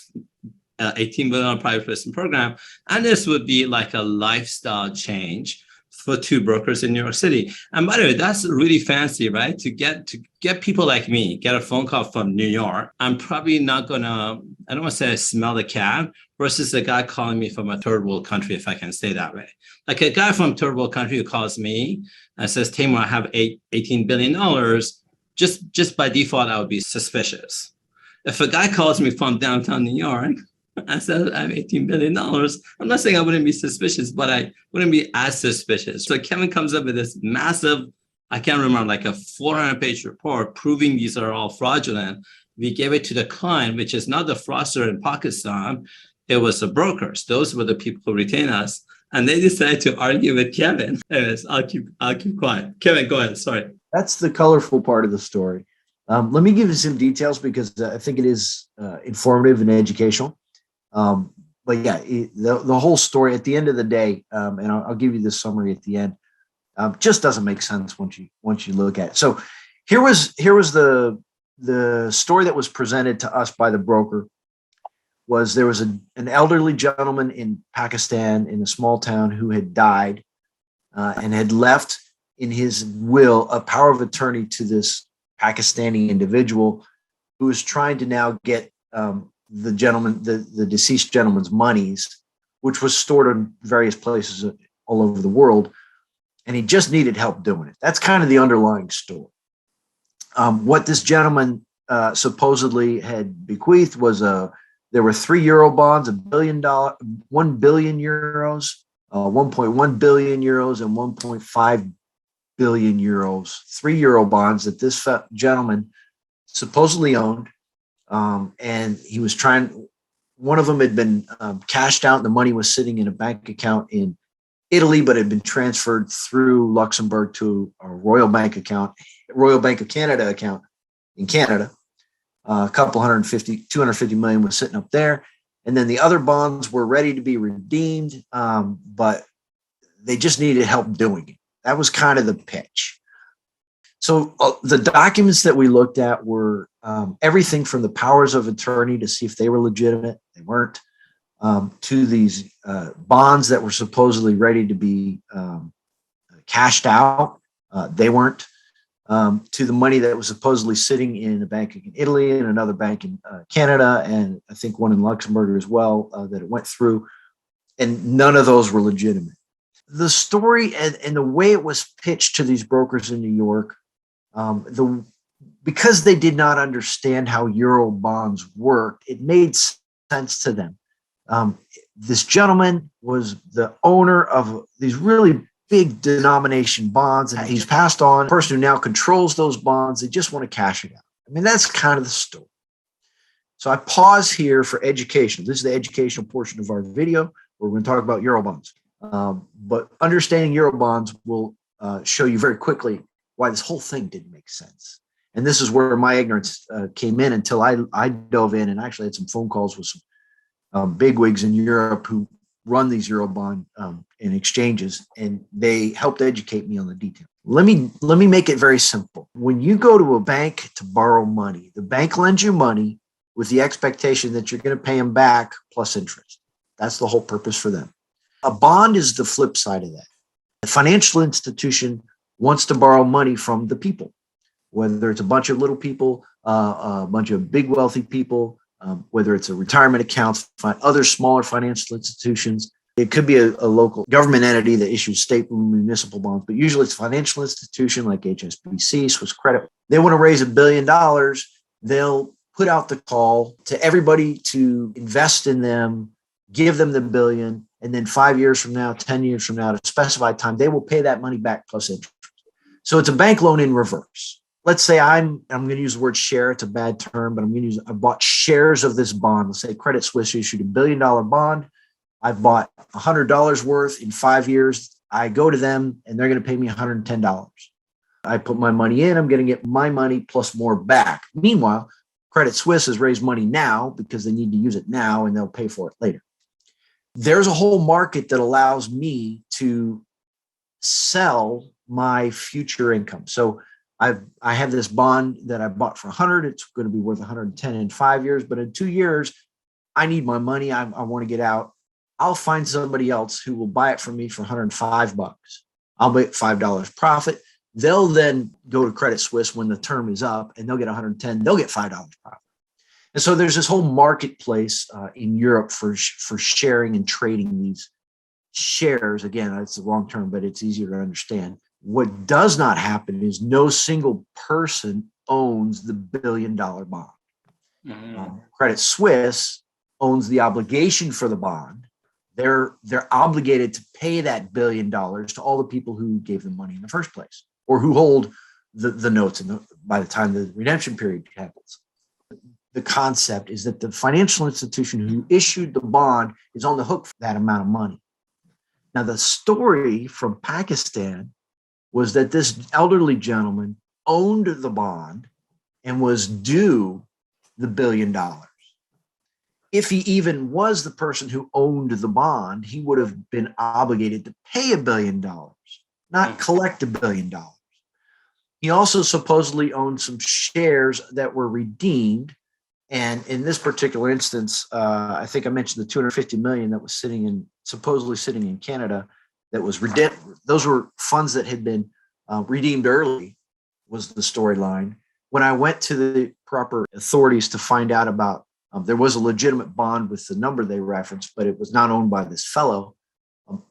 $18 billion private placement program. And this would be like a lifestyle change for two brokers in New York City. And by the way, that's really fancy, right? To get people like me, get a phone call from New York. I'm probably not gonna, I don't want to say I smell the cat, versus a guy calling me from a third world country, if I can say that way. Like a guy from third world country who calls me and says, Taimour, I have $18 billion. Just by default, I would be suspicious. If a guy calls me from downtown New York, I said, I have $18 billion. I'm not saying I wouldn't be suspicious, but I wouldn't be as suspicious. So Kevin comes up with this massive, I can't remember, like a 400-page report proving these are all fraudulent. We gave it to the client, which is not the fraudster in Pakistan. It was the brokers. Those were the people who retain us. And they decided to argue with Kevin. Anyways, I'll keep quiet. Kevin, go ahead. Sorry. That's the colorful part of the story. Let me give you some details because I think it is informative and educational. But yeah, the whole story at the end of the day, and I'll give you this summary at the end, just doesn't make sense once you look at it. So here was the story that was presented to us by the broker. Was there was an elderly gentleman in Pakistan in a small town who had died and had left in his will a power of attorney to this Pakistani individual who was trying to now get the deceased gentleman's monies, which was stored in various places all over the world, and he just needed help doing it. That's kind of the underlying story. What this gentleman supposedly had bequeathed was there were 3 euro bonds, €1 billion, 1.1 billion euros, and 1.5 billion euros, 3 euro bonds that this gentleman supposedly owned. And he was one of them had been cashed out, and the money was sitting in a bank account in Italy, but had been transferred through Luxembourg to a Royal Bank of Canada account in Canada. A couple 250 million was sitting up there. And then the other bonds were ready to be redeemed, but they just needed help doing it. That was kind of the pitch. So the documents that we looked at were everything from the powers of attorney to see if they were legitimate. They weren't. To these bonds that were supposedly ready to be cashed out. They weren't. To the money that was supposedly sitting in a bank in Italy and another bank in Canada, and I think one in Luxembourg as well, that it went through, and none of those were legitimate. The story and the way it was pitched to these brokers in New York, because they did not understand how Euro bonds worked, it made sense to them. This gentleman was the owner of these really big denomination bonds, and he's passed on. The person who now controls those bonds, they just want to cash it out. I mean, that's kind of the story. So I pause here for education. This is the educational portion of our video where we're going to talk about Euro bonds. But understanding Euro bonds will show you very quickly why this whole thing didn't make sense. And this is where my ignorance came in until I dove in and actually had some phone calls with some bigwigs in Europe who run these Eurobond in exchanges, and they helped educate me on the detail. Let me make it very simple. When you go to a bank to borrow money, the bank lends you money with the expectation that you're going to pay them back plus interest. That's the whole purpose for them. A bond is the flip side of that. A financial institution wants to borrow money from the people, whether it's a bunch of little people, a bunch of big wealthy people, whether it's a retirement account, other smaller financial institutions. It could be a local government entity that issues state and municipal bonds, but usually it's a financial institution like HSBC, Swiss Credit. They want to raise $1 billion. They'll put out the call to everybody to invest in them, give them the $1 billion, and then 5 years from now, 10 years from now, at a specified time, they will pay that money back plus interest. So it's a bank loan in reverse. Let's say I'm going to use the word share. It's a bad term, but I bought shares of this bond. Let's say Credit Suisse issued $1 billion bond. I've bought $100 worth in 5 years. I go to them and they're going to pay me $110. I put my money in, I'm going to get my money plus more back. Meanwhile, Credit Suisse has raised money now because they need to use it now and they'll pay for it later. There's a whole market that allows me to sell my future income. So I have this bond that I bought for 100. It's going to be worth 110 in 5 years, but in 2 years, I need my money. I want to get out. I'll find somebody else who will buy it from me for $105. I'll make $5 profit. They'll then go to Credit Suisse when the term is up and they'll get 110. They'll get $5 profit. And so there's this whole marketplace in Europe for sharing and trading these shares. Again, that's the wrong term, but it's easier to understand. What does not happen is no single person owns the $1 billion bond. Mm-hmm. Credit Suisse owns the obligation for the bond. They're obligated to pay that $1 billion to all the people who gave them money in the first place, or who hold the notes by the time the redemption period happens. The concept is that the financial institution who issued the bond is on the hook for that amount of money. Now, the story from Pakistan was that this elderly gentleman owned the bond and was due the $1 billion. If he even was the person who owned the bond, he would have been obligated to pay $1 billion, not collect $1 billion. He also supposedly owned some shares that were redeemed. And in this particular instance, I think I mentioned the 250 million that was supposedly sitting in Canada that was redeemed. Those were funds that had been redeemed early, was the storyline. When I went to the proper authorities to find out about, there was a legitimate bond with the number they referenced, but it was not owned by this fellow.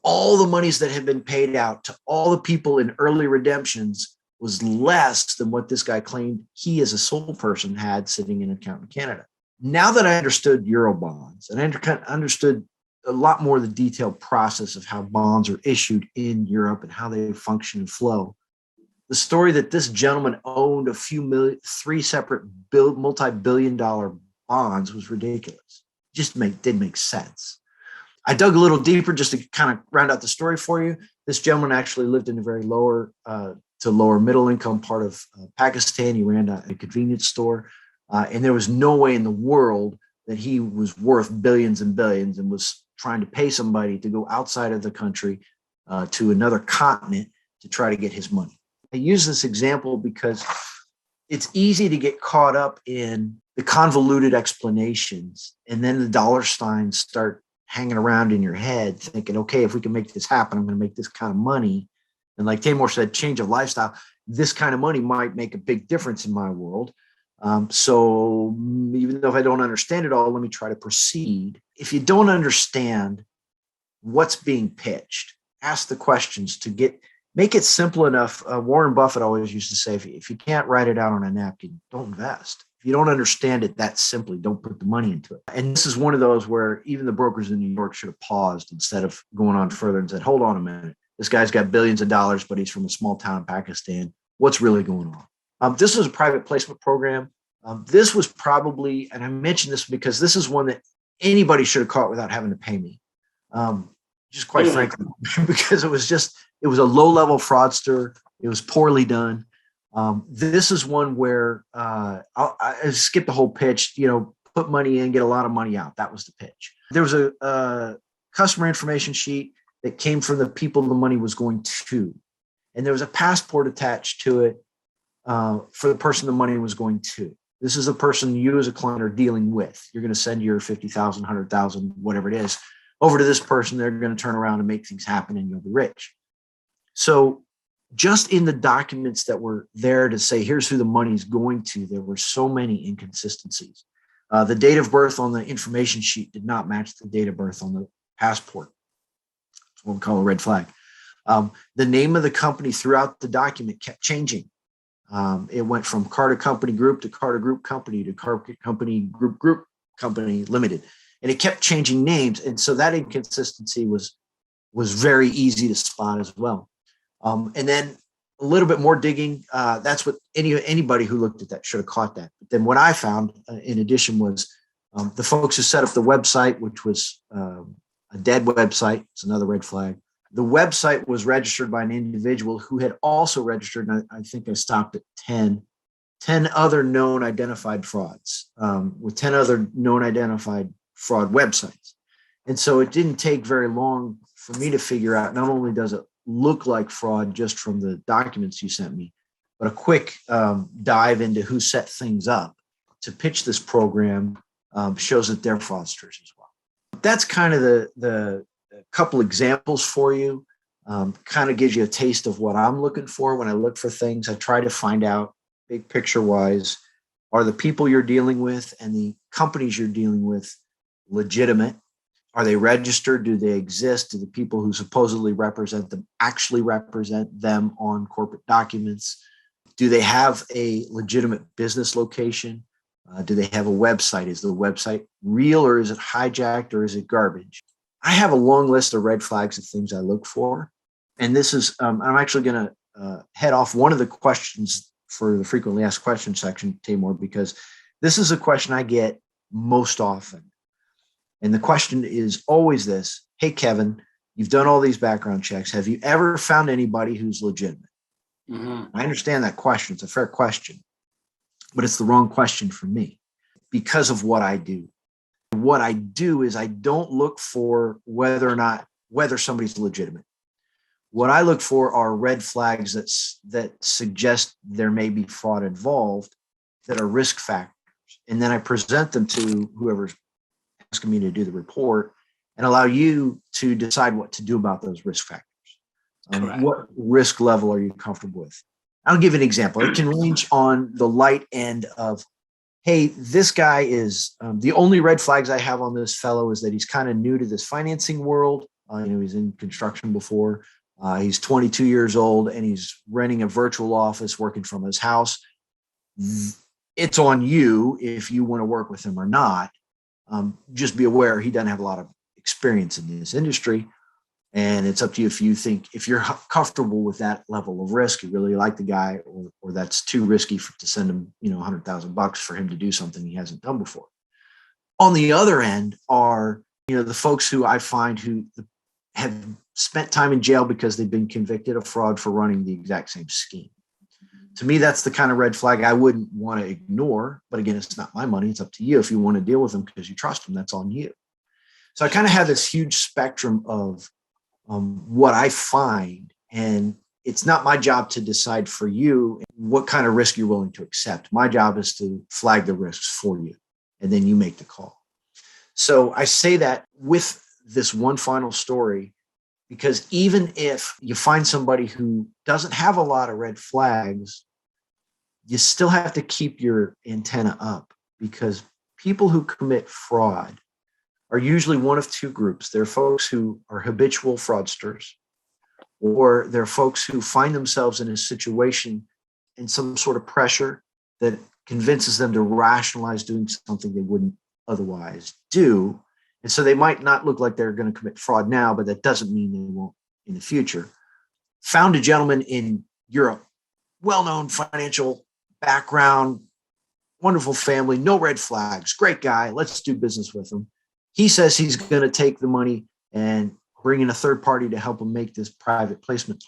All the monies that had been paid out to all the people in early redemptions was less than what this guy claimed he as a sole person had sitting in an account in Canada. Now that I understood Euro bonds and I understood a lot more of the detailed process of how bonds are issued in Europe and how they function and flow, the story that this gentleman owned three separate multi-billion-dollar bonds was ridiculous. Just didn't make sense. I dug a little deeper just to kind of round out the story for you. This gentleman actually lived in a very lower to lower middle income part of Pakistan. He ran a convenience store, and there was no way in the world that he was worth billions and billions and was trying to pay somebody to go outside of the country to another continent to try to get his money. I use this example because it's easy to get caught up in the convoluted explanations, and then the dollar signs start hanging around in your head thinking, okay, if we can make this happen, I'm going to make this kind of money. And like Taimour said, change of lifestyle, this kind of money might make a big difference in my world. So even though if I don't understand it all, let me try to proceed. If you don't understand what's being pitched, ask the questions to make it simple enough. Warren Buffett always used to say, if you can't write it out on a napkin, don't invest. If you don't understand it that simply, don't put the money into it. And this is one of those where even the brokers in New York should have paused instead of going on further and said, hold on a minute. This guy's got billions of dollars, but he's from a small town in Pakistan. What's really going on? This was a private placement program. This was probably, and I mentioned this because this is one that anybody should have caught without having to pay me. Just quite frankly, because it was a low-level fraudster. It was poorly done. This is one where I skipped the whole pitch, put money in, get a lot of money out. That was the pitch. There was a customer information sheet that came from the people the money was going to. And there was a passport attached to it for the person the money was going to. This is a person you as a client are dealing with. You're going to send your 50,000, 100,000, whatever it is, over to this person. They're going to turn around and make things happen and you'll be rich. So just in the documents that were there to say, here's who the money's going to, there were so many inconsistencies. The date of birth on the information sheet did not match the date of birth on the passport. That's what we call a red flag. The name of the company throughout the document kept changing. It went from Carter Company Group to Carter Group Company to Carter Company Group Company Limited. And it kept changing names. And so that inconsistency was very easy to spot as well. And then a little bit more digging. That's what anybody who looked at that should have caught that. But then what I found in addition was the folks who set up the website, which was a dead website. It's another red flag. The website was registered by an individual who had also registered, and I think I stopped at 10 other known identified frauds with 10 other known identified fraud websites. And so it didn't take very long for me to figure out, not only does it look like fraud just from the documents you sent me, but a quick dive into who set things up to pitch this program shows that they're fraudsters as well. That's kind of the couple examples for you, kind of gives you a taste of what I'm looking for when I look for things. I try to find out big picture wise, are the people you're dealing with and the companies you're dealing with legitimate? Are they registered? Do they exist? Do the people who supposedly represent them actually represent them on corporate documents? Do they have a legitimate business location? Do they have a website? Is the website real or is it hijacked or is it garbage? I have a long list of red flags of things I look for. And this is, I'm actually going to head off one of the questions for the frequently asked questions section, Taimour, because this is a question I get most often. And the question is always this: hey, Kevin, you've done all these background checks. Have you ever found anybody who's legitimate? Mm-hmm. I understand that question. It's a fair question, but it's the wrong question for me because of what I do. What I do is I don't look for whether somebody's legitimate. What I look for are red flags that suggest there may be fraud involved that are risk factors. And then I present them to whoever's asking me to do the report and allow you to decide what to do about those risk factors. What risk level are you comfortable with? I'll give you an example. It can range on the light end of, hey, this guy is, the only red flags I have on this fellow is that he's kind of new to this financing world. He's in construction before. He's 22 years old and he's renting a virtual office working from his house. It's on you if you want to work with him or not. Just be aware he doesn't have a lot of experience in this industry. And it's up to you if you're comfortable with that level of risk, you really like the guy, or that's too risky to send him, $100,000 for him to do something he hasn't done before. On the other end are, the folks who I find who have spent time in jail because they've been convicted of fraud for running the exact same scheme. To me, that's the kind of red flag I wouldn't want to ignore. But again, it's not my money. It's up to you. If you want to deal with them because you trust them, that's on you. So I kind of have this huge spectrum of what I find, and it's not my job to decide for you what kind of risk you're willing to accept. My job is to flag the risks for you, and then you make the call. So I say that with this one final story, because even if you find somebody who doesn't have a lot of red flags, you still have to keep your antenna up, because people who commit fraud are usually one of two groups. There are folks who are habitual fraudsters, or there are folks who find themselves in a situation and some sort of pressure that convinces them to rationalize doing something they wouldn't otherwise do. And so they might not look like they're going to commit fraud now, but that doesn't mean they won't in the future. Found a gentleman in Europe, well-known financial background, wonderful family, no red flags, great guy. Let's do business with him. He says he's going to take the money and bring in a third party to help him make this private placement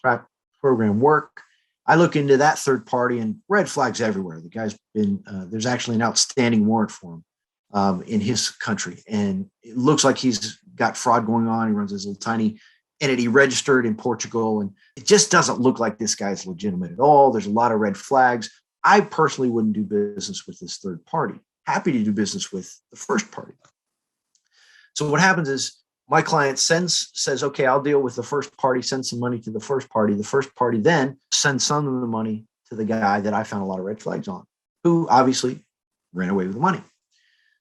program work. I look into that third party and red flags everywhere. The guy's been, there's actually an outstanding warrant for him in his country. And it looks like he's got fraud going on. He runs his little tiny entity registered in Portugal. And it just doesn't look like this guy's legitimate at all. There's a lot of red flags. I personally wouldn't do business with this third party. Happy to do business with the first party. So what happens is my client says, okay, I'll deal with the first party, send some money to the first party. The first party then sends some of the money to the guy that I found a lot of red flags on, who obviously ran away with the money.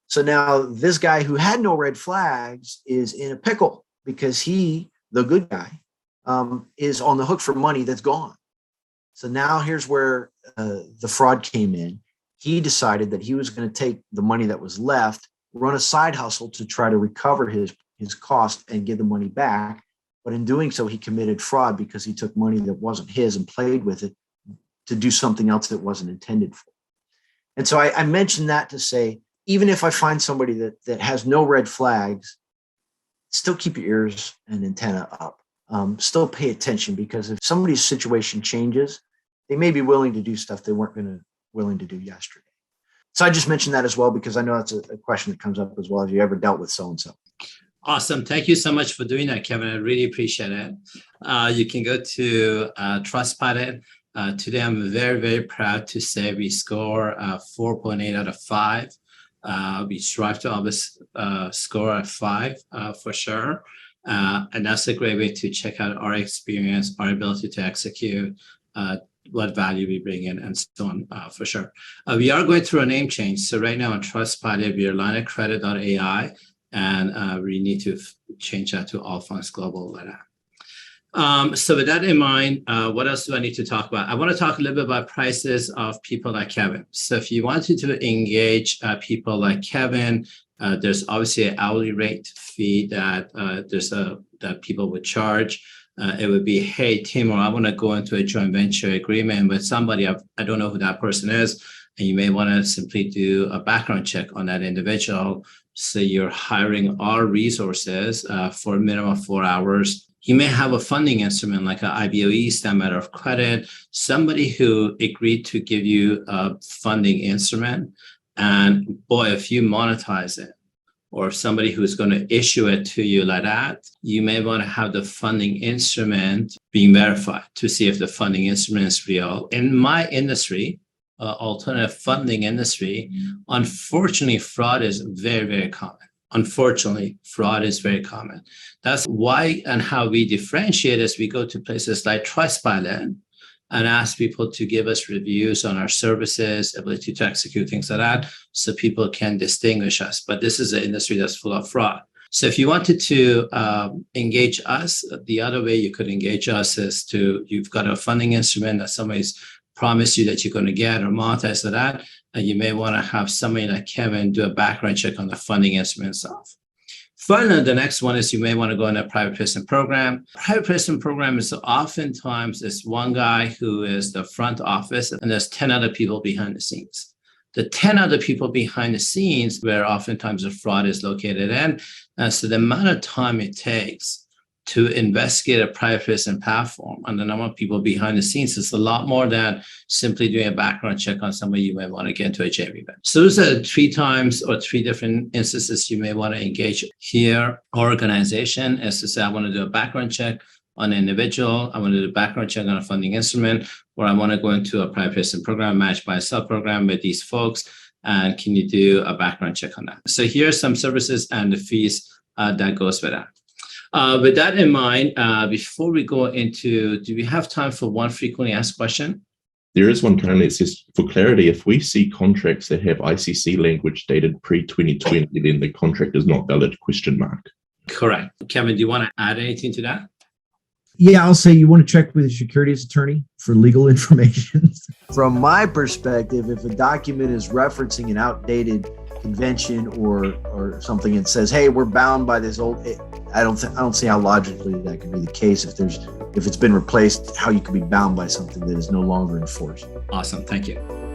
So now this guy who had no red flags is in a pickle, because he, the good guy, is on the hook for money that's gone. So now here's where the fraud came in. He decided that he was going to take the money that was left, run a side hustle to try to recover his cost and give the money back. But in doing so, he committed fraud because he took money that wasn't his and played with it to do something else that wasn't intended for. And so I mentioned that to say, even if I find somebody that has no red flags, still keep your ears and antenna up. Still pay attention, because if somebody's situation changes, they may be willing to do stuff they weren't willing to do yesterday. So I just mentioned that as well, because I know that's a question that comes up as well. Have you ever dealt with so-and-so? Awesome. Thank you so much for doing that, Kevin. I really appreciate it. You can go to Trustpilot. Today, I'm very, very proud to say we score 4.8 out of 5. We strive to always score a 5 for sure. And that's a great way to check out our experience, our ability to execute, what value we bring in, and so on, for sure. We are going through a name change. So right now on Trustpilot, we are linecredit.ai, and we need to change that to All Funds Global like that. So with that in mind, what else do I need to talk about? I want to talk a little bit about prices of people like Kevin. So if you wanted to engage people like Kevin, there's obviously an hourly rate fee that that people would charge. It would be, hey, Taimour, I want to go into a joint venture agreement with somebody. I don't know who that person is. And you may want to simply do a background check on that individual. So you're hiring our resources for a minimum of 4 hours. You may have a funding instrument like an IBOE, standard matter of credit, somebody who agreed to give you a funding instrument. And boy, if you monetize it, or somebody who's going to issue it to you like that, you may want to have the funding instrument being verified to see if the funding instrument is real. In my industry, alternative funding industry, unfortunately, fraud is very, very common. Unfortunately, fraud is very common. That's why and how we differentiate is we go to places like Trustpilot and ask people to give us reviews on our services, ability to execute things like that, so people can distinguish us. But this is an industry that's full of fraud. So if you wanted to engage us, the other way you could engage us is you've got a funding instrument that somebody's promised you that you're going to get or monetize to that, and you may want to have somebody like Kevin do a background check on the funding instrument itself. Finally, the next one is you may want to go in a private placement program. Private placement program is oftentimes it's one guy who is the front office and there's 10 other people behind the scenes. The 10 other people behind the scenes where oftentimes the fraud is located in. And so the amount of time it takes to investigate a private placement platform and the number of people behind the scenes is a lot more than simply doing a background check on somebody you may want to get into a JV bank. So those are 3 times or 3 different instances you may want to engage here. Organization is to say, I want to do a background check on an individual, I want to do a background check on a funding instrument, or I want to go into a private placement program, managed by a sub program with these folks, and can you do a background check on that? So here are some services and the fees that goes with that. With that in mind, before we go into, do we have time for one frequently asked question? There is one currently. It says, for clarity, if we see contracts that have ICC language dated pre-2020, then the contract is not valid, ? Correct. Kevin, do you want to add anything to that? Yeah, I'll say you want to check with a securities attorney for legal information. From my perspective, if a document is referencing an outdated convention or something and says, hey, we're bound by this old, I don't see how logically that could be the case. If it's been replaced, how you could be bound by something that is no longer enforced. Awesome. Thank you.